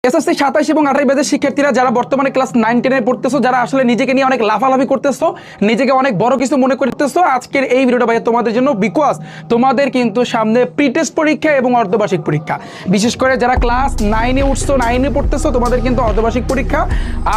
SSC 27 এবং 28 ব্যাচের শিক্ষার্থীরা যারা বর্তমানে ক্লাস 9 10 পড়তেছো, যারা আসলে নিজেকে নিয়ে অনেক লাফালাফি করতেছো, নিজেকে অনেক বড় কিছু মনে করতেছো, আজকের এই ভিডিওটা ভাই তোমাদের জন্য। বিকজ তোমাদের কিন্তু সামনে প্রি টেস্ট পরীক্ষা এবং অর্ধবার্ষিক পরীক্ষা। বিশেষ করে যারা ক্লাস 9 উঠছো, 9 পড়তেছো, তোমাদের কিন্তু অর্ধবার্ষিক পরীক্ষা।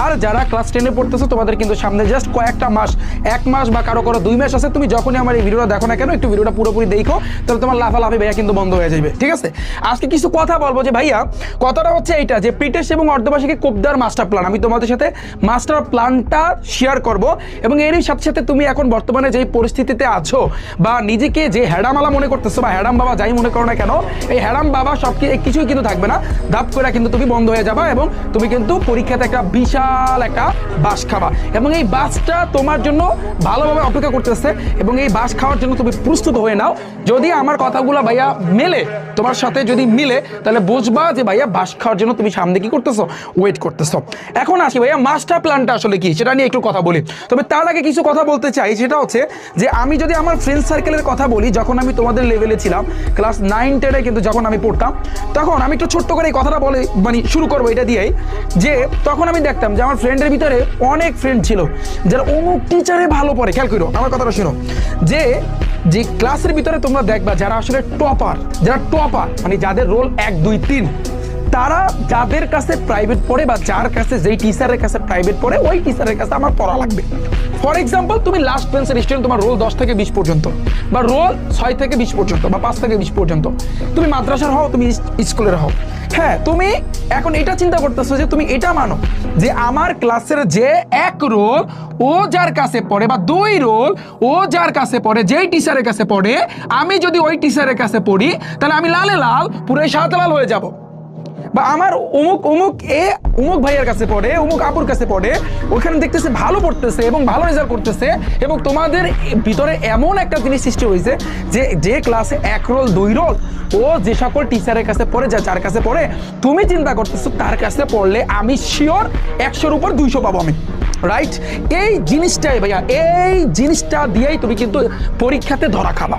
আর যারা ক্লাস 10 পড়তেছো, তোমাদের কিন্তু সামনে জাস্ট কয়েকটা মাস, 1 মাস বা কারো 2 মাস আছে। তুমি যখনই আমার এই ভিডিওটা দেখো না কেন, একটু ভিডিওটা পুরোপুরি দেখো, তাহলে তোমার লাফালাফি ভাইয়া কিন্তু বন্ধ হয়ে যাবে। ঠিক আছে, আজকে কিছু কথা বলবো যে ভাইয়া, কথাটা হচ্ছে এইটা যে প্রি টেস্ট এবং অর্ধবার্ষিকী কোপদার মাস্টার প্ল্যান, আমি তোমাদের সাথে মাস্টার প্ল্যানটা শেয়ার করব। এবং এরই সাথে সাথে তুমি এখন বর্তমানে যেই পরিস্থিতিতে আছো বা নিজেকে যে হ্যাডামালা মনে করতেছো বা হ্যাডাম বাবা যাই মনে করো না কেন, এই হ্যাডাম বাবা সব কিছুই কিন্তু থাকবে না। ধাপ করে কিন্তু তুমি বন্ধ হয়ে যাবা এবং তুমি কিন্তু পরীক্ষাতে একটা বিশাল একটা বাস খাবা। এবং এই বাসটা তোমার জন্য ভালোভাবে অপেক্ষা করতেছে এবং এই বাস খাওয়ার জন্য তুমি প্রস্তুত হয়ে নাও। যদি আমার কথাগুলো ভাইয়া মেলে, তোমার সাথে যদি মিলে, তাহলে বুঝবা যে ভাইয়া বাস খাওয়ার জন্য তুমি সামনে কি করতেছো, ওয়েট করতেছো। এখন আসি ভাইয়া মাস্টার প্ল্যানটা আসলে কি, সেটা নিয়ে একটু কথা বলি। তবে তার আগে কিছু কথা বলতে চাই, সেটা হচ্ছে যে আমি যদি আমার ফ্রেন্ড সার্কেলের কথা বলি, যখন আমি তোমাদের লেভেলে ছিলাম ক্লাস 9 10 কিন্তু যখন আমি পড়তাম, তখন আমি একটু ছোট্ট করে এই কথাটা বলে শুরু করবো এটা দিয়েই, যে তখন আমি দেখতাম যে আমার ফ্রেন্ডের ভিতরে অনেক ফ্রেন্ড ছিল যারা অমুক টিচারে ভালো পড়ে। খেয়াল করো আমার কথাটা শুনো, যে যে ক্লাসের ভিতরে তোমরা দেখবা যারা আসলে টপার, যারা টপার মানে যাদের রোল 1 2 3, তারা যাদের কাছে প্রাইভেট পড়ে বা যার কাছে যেই টিচারের কাছে প্রাইভেট পড়ে, ওই টিচারের কাছে আমার পড়া লাগবে। ফর এক্সাম্পল, তুমি লাস্ট বেঞ্চের স্টুডেন্ট, তোমার রোল 10 থেকে 20 পর্যন্ত, বা রোল 6 থেকে 20 পর্যন্ত, বা 5 থেকে 20 পর্যন্ত, তুমি মাদ্রাসার হও, তুমি স্কুলের হও। হ্যাঁ, তুমি এখন এটা চিন্তা করতেছো যে তুমি এটা মানো যে আমার ক্লাসের যে 1 রোল ও যার কাছে পড়ে, বা 2 রোল ও যার কাছে পড়ে, যেই টিচারের কাছে পড়ে, আমি যদি ওই টিচারের কাছে পড়ি, তাহলে আমি লালে লাল পুরো সাদা লাল হয়ে যাব। বা আমার অমুক ভাইয়ের কাছে পড়ে, অমুক আপুর কাছে পড়ে, ওখানে দেখতেছে ভালো পড়তেছে এবং ভালো রেজাল্ট করতেছে, এবং তোমাদের ভিতরে এমন একটা জিনিস সৃষ্টি হয়েছে যে যে ক্লাসে 1 রোল 2 রোল ও যে সকল টিচারের কাছে পড়ে, যার কাছে পড়ে, তুমি চিন্তা করতেছো তার কাছে পড়লে আমি শিওর 100-র উপর 200 পাবো আমি। রাইট, এই জিনিসটাই ভাইয়া, এই জিনিসটা দিয়েই তুমি কিন্তু পরীক্ষাতে ধরা খাবা।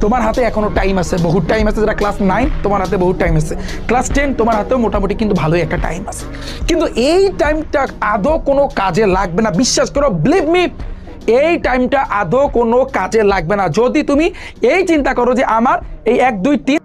তোমার হাতে এখনো টাইম আছে, বহুত টাইম আছে। যারা ক্লাস 9, তোমার হাতে বহুত টাইম আছে। ক্লাস 10, তোমার হাতেও মোটামুটি কিন্তু ভালোই একটা টাইম আছে। কিন্তু এই টাইমটা আদৌ কোনো কাজে লাগবে না, বিশ্বাস করো, বিলিভ মি, এই টাইমটা আদৌ কোনো কাজে লাগবে না। যদি তুমি এই চিন্তা করো যে আমার এই 1 2 3